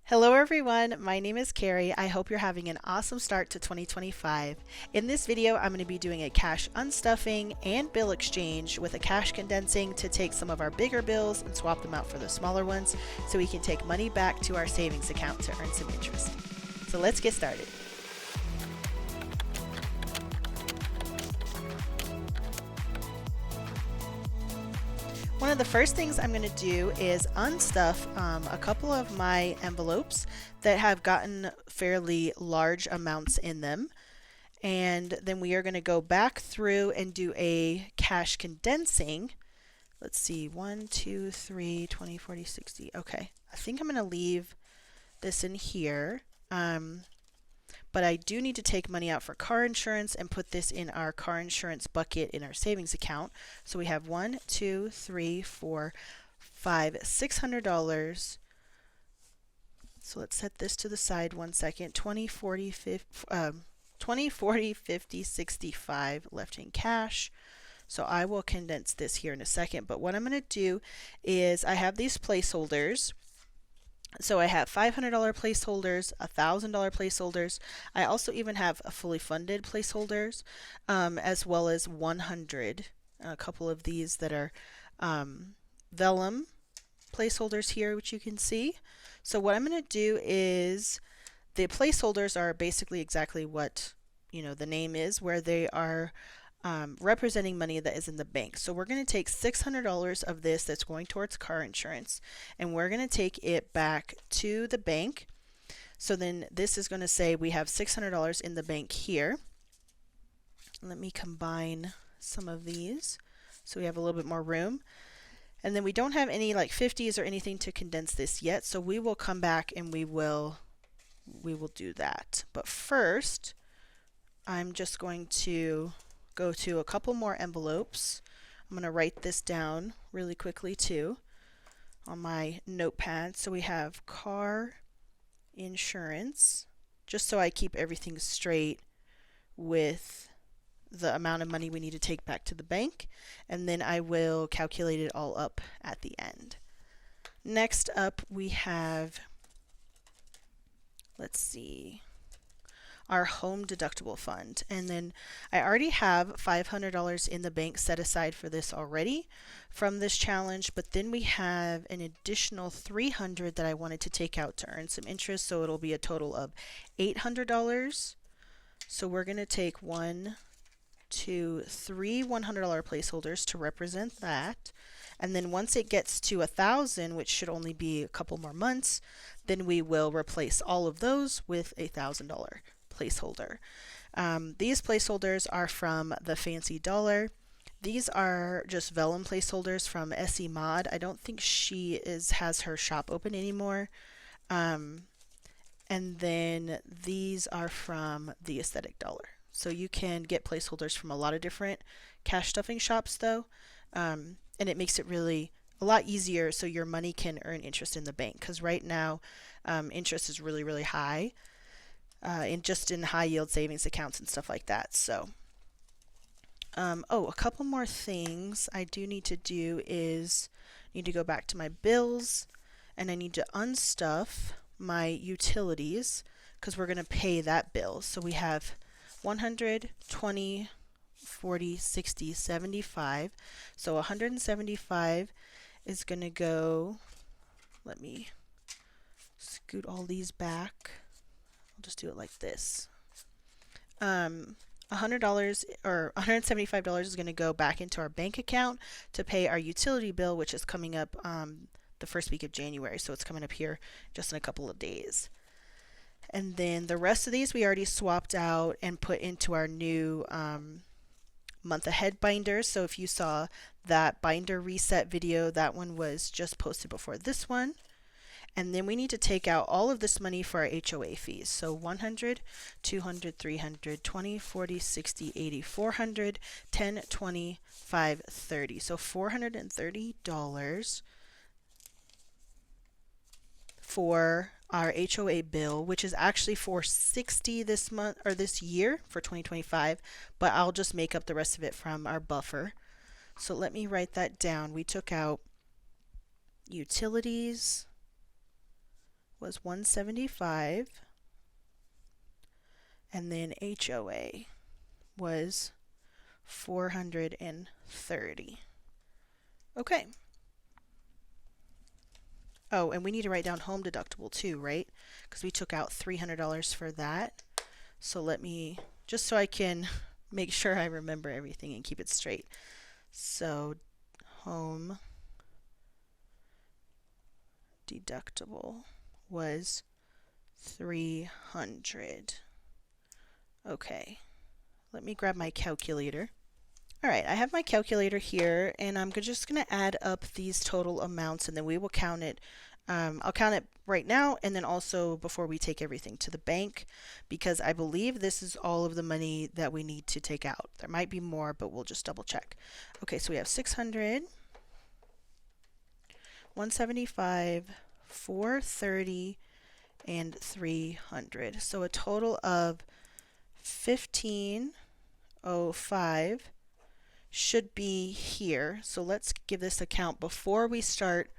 Hello everyone, my name is Carrie. I hope you're having an awesome start to 2025. In this video, I'm going to be doing a cash unstuffing and bill exchange with a cash condensing to take some of our bigger bills and swap them out for the smaller ones so we can take money back to our savings account to earn some interest. So let's get started. One of the first things I'm going to do is unstuff a couple of my envelopes that have gotten fairly large amounts in them. And then we are going to go back through and do a cash condensing. Let's see, 1, 2, 3, 20, 40, 60. Okay, I think I'm going to leave this in here. But I do need to take money out for car insurance and put this in our car insurance bucket in our savings account. So we have 1, 2, 3, 4, 5, $600. So let's set this to the side 1 second. 20, 40, 50, 65 left in cash. So I will condense this here in a second. But what I'm going to do is I have these placeholders. So I have $500 placeholders, $1,000 placeholders. I also even have a fully funded placeholders, as well as 100. A couple of these that are vellum placeholders here, which you can see. So what I'm going to do is the placeholders are basically exactly what the name is, where they are representing money that is in the bank. So we're going to take $600 of this that's going towards car insurance, and we're going to take it back to the bank. So then this is going to say we have $600 in the bank here. Let me combine some of these so we have a little bit more room. And then we don't have any like 50s or anything to condense this yet, so we will come back and we will do that. But first, I'm just going to go to a couple more envelopes. I'm going to write this down really quickly too on my notepad. So we have car insurance, just so I keep everything straight with the amount of money we need to take back to the bank, and then I will calculate it all up at the end. Next up we have, let's see, our home deductible fund. And then I already have $500 in the bank set aside for this already from this challenge, but then we have an additional $300 that I wanted to take out to earn some interest, so it'll be a total of $800. So we're going to take 1, 2, 3 $100 placeholders to represent that. And then once it gets to 1,000, which should only be a couple more months, then we will replace all of those with a $1,000 placeholder. These placeholders are from the Fancy Dollar. These are just vellum placeholders from SE Mod. I don't think she has her shop open anymore. And then these are from the Aesthetic Dollar. So you can get placeholders from a lot of different cash stuffing shops though. And it makes it really a lot easier so your money can earn interest in the bank, because right now interest is really, really high. In high yield savings accounts and stuff like that. So, a couple more things I do need to do is need to go back to my bills, and I need to unstuff my utilities because we're going to pay that bill. So we have 100, 20, 40, 60, 75. So 175 is going to go, let me scoot all these back. I'll just do it like this. $100 or $175 is going to go back into our bank account to pay our utility bill, which is coming up the first week of January. So it's coming up here just in a couple of days. And then the rest of these we already swapped out and put into our new month ahead binders. So if you saw that binder reset video, that one was just posted before this one. And then we need to take out all of this money for our HOA fees. So 100, 200, 300, 20, 40, 60, 80, 400, 10, 20, 5, 30. So $430 for our HOA bill, which is actually $460 this month or this year for 2025, but I'll just make up the rest of it from our buffer. So let me write that down. We took out utilities was 175, and then HOA was 430. Okay. Oh, and we need to write down home deductible too, right? Because we took out $300 for that. So let me, just so I can make sure I remember everything and keep it straight. So home deductible was 300. Okay, let me grab my calculator. All right, I have my calculator here, and I'm just going to add up these total amounts, and then we will count it. I'll count it right now, and then also before we take everything to the bank, because I believe this is all of the money that we need to take out. There might be more, but we'll just double check. Okay, so we have 600, 175, 430, and 300. So a total of 1505 should be here. So let's give this a count before we start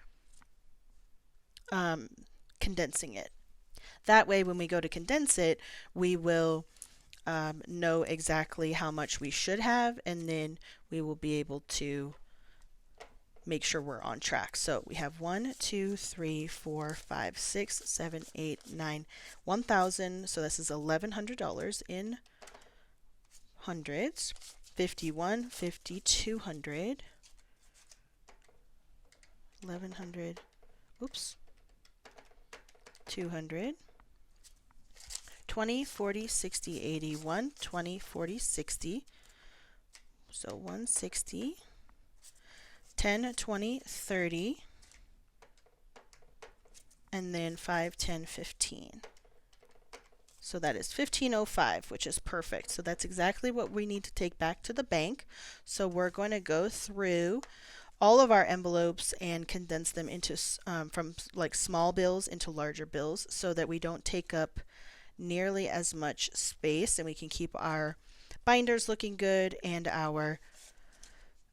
condensing it. That way, when we go to condense it, we will know exactly how much we should have, and then we will be able to make sure we're on track. So we have 1, 2, 3, 4, 5, 6, 7, 8, 9, 1,000. So this is $1,100 in hundreds. 51, 50, 200, 1,100, oops, 200, 20, 40, 60, 80, 1, 20, 40, 60, so 160, 10, 20, 30, and then 5, 10, 15. So that is 1505, which is perfect. So that's exactly what we need to take back to the bank. So we're going to go through all of our envelopes and condense them into from like small bills into larger bills, so that we don't take up nearly as much space, and we can keep our binders looking good and our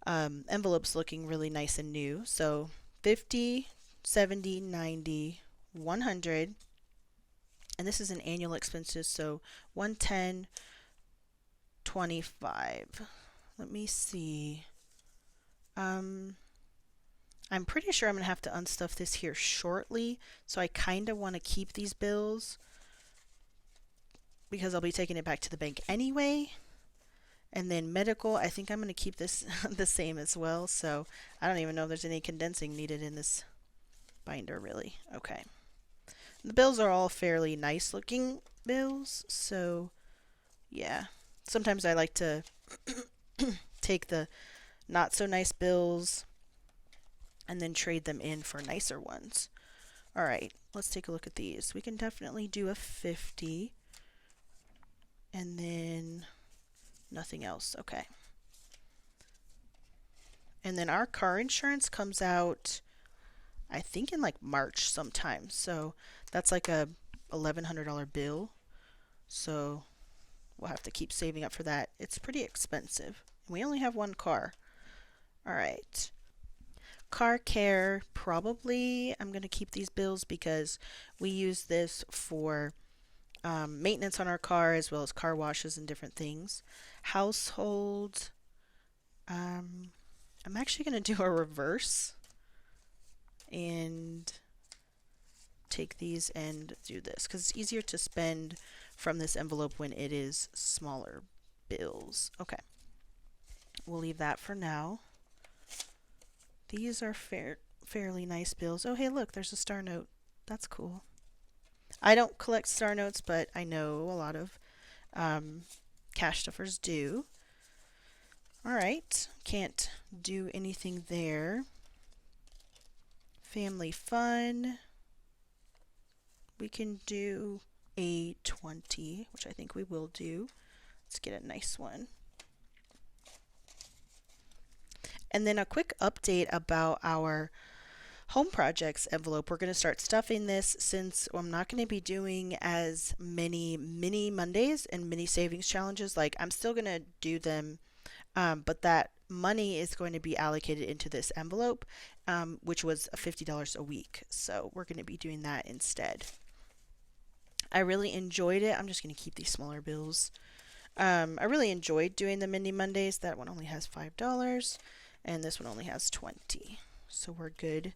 envelopes looking really nice and new. So 50, 70, 90, 100. And this is an annual expenses, so 110, 25. Let me see. I'm pretty sure I'm going to have to unstuff this here shortly, so I kind of want to keep these bills because I'll be taking it back to the bank anyway. And then medical, I think I'm going to keep this the same as well, so I don't even know if there's any condensing needed in this binder really. Okay. The bills are all fairly nice looking bills, so yeah. Sometimes I like to take the not so nice bills and then trade them in for nicer ones. All right, let's take a look at these. We can definitely do a 50 and then nothing else. Okay. And then our car insurance comes out, I think, in like March sometime. So that's like a $1,100 bill. So we'll have to keep saving up for that. It's pretty expensive. We only have one car. All right. Car care, probably I'm going to keep these bills because we use this for maintenance on our car as well as car washes and different things. Household, I'm actually going to do a reverse and take these and do this because it's easier to spend from this envelope when it is smaller bills. Okay, we'll leave that for now. These are fairly nice bills. Oh, hey, look, there's a star note. That's cool. I don't collect star notes, but I know a lot of cash stuffers do. All right, can't do anything there. Family fun. We can do a 20, which I think we will do. Let's get a nice one. And then a quick update about our home projects envelope. We're going to start stuffing this since I'm not going to be doing as many mini Mondays and mini savings challenges. Like, I'm still going to do them, but that money is going to be allocated into this envelope, which was $50 a week. So we're going to be doing that instead. I really enjoyed it. I'm just going to keep these smaller bills. I really enjoyed doing the Mini Mondays. That one only has $5 and this one only has 20. So we're good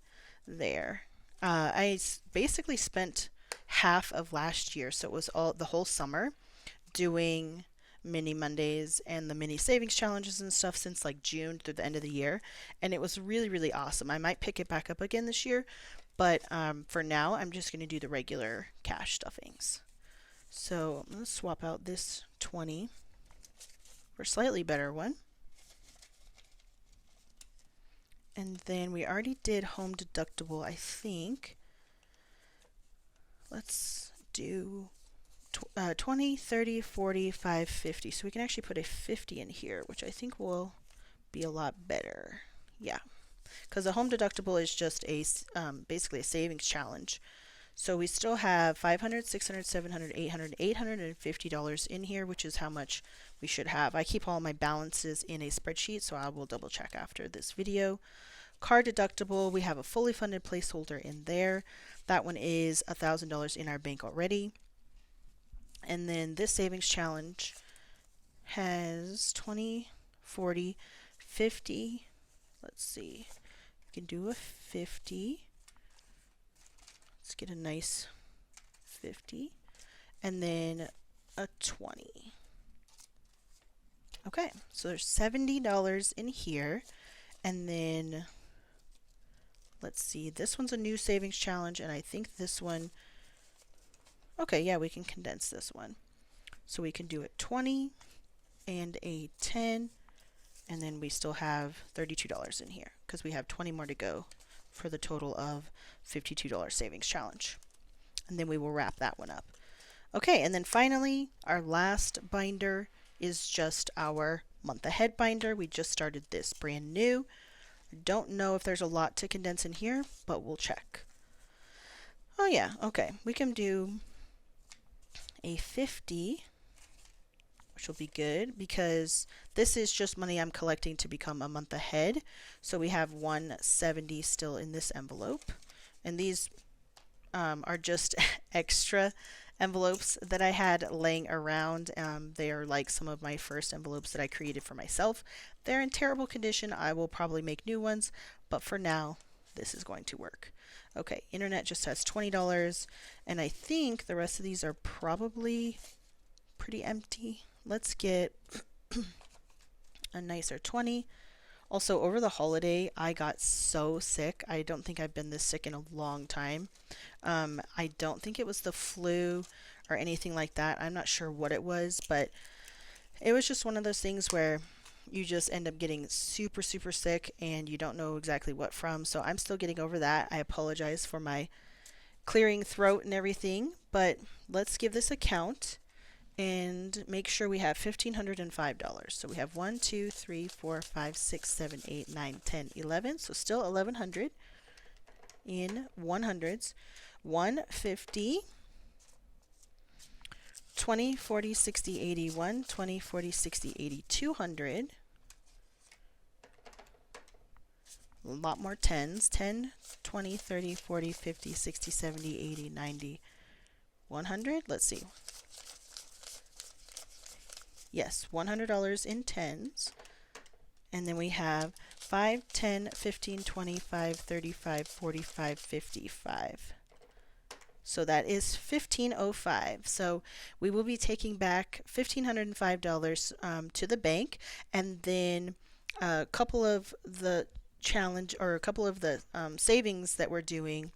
there. I basically spent half of last year, so it was all the whole summer doing Mini Mondays and the mini savings challenges and stuff since like June through the end of the year, and it was really, really awesome. I might pick it back up again this year, but for now I'm just going to do the regular cash stuffings. So I'm going to swap out this 20 for a slightly better one. And then we already did home deductible, I think. Let's do 20, 30, 40, 5, 50. So we can actually put a 50 in here, which I think will be a lot better. Yeah, because the home deductible is just a basically a savings challenge. So we still have $500, $600, $700, $800, $850 in here, which is how much we should have. I keep all my balances in a spreadsheet, so I will double check after this video. Car deductible, we have a fully funded placeholder in there. That one is $1,000 in our bank already. And then this savings challenge has 20, 40, 50. Let's see. We can do a 50. Let's get a nice 50. And then a 20. Okay, so there's $70 in here. And then let's see, this one's a new savings challenge, and I think this one, okay, yeah, we can condense this one. So we can do it 20 and a 10, and then we still have $32 in here because we have 20 more to go for the total of $52 savings challenge. And then we will wrap that one up. Okay, and then finally, our last binder is just our month ahead binder. We just started this brand new. Don't know if there's a lot to condense in here, but we'll check. Oh yeah, okay. We can do a 50, which will be good because this is just money I'm collecting to become a month ahead. So we have 170 still in this envelope. And these are just extra envelopes that I had laying around. They are like some of my first envelopes that I created for myself. They're in terrible condition. I will probably make new ones, but for now, this is going to work. Okay, internet just has $20, and I think the rest of these are probably pretty empty. Let's get a nicer 20. Also, over the holiday, I got so sick. I don't think I've been this sick in a long time. I don't think it was the flu or anything like that. I'm not sure what it was, but it was just one of those things where you just end up getting super, super sick and you don't know exactly what from. So I'm still getting over that. I apologize for my clearing throat and everything, but let's give this a count and make sure we have $1,505. So we have 1, 2, 3, 4, 5, 6, 7, 8, 9, 10, 11. So still 1,100 in 100s. 150, 20, 40, 60, 80, 1, 20, 40, 60, 80, 200. A lot more 10s. 10, 20, 30, 40, 50, 60, 70, 80, 90, 100. Let's see. Yes, $100 in 10s. And then we have 5, 10, 15, 25, 35, 45, 55. So that is $1,505. So we will be taking back $1,505 to the bank, and then a couple of the challenge or a couple of the savings that we're doing.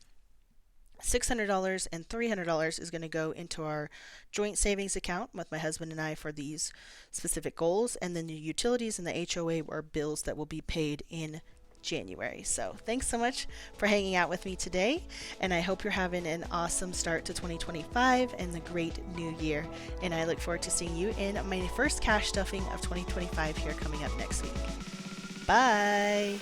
$600 and $300 is going to go into our joint savings account with my husband and I for these specific goals, and then the utilities and the HOA are bills that will be paid in January. So thanks so much for hanging out with me today, and I hope you're having an awesome start to 2025 and a great new year, and I look forward to seeing you in my first cash stuffing of 2025 here coming up next week. Bye!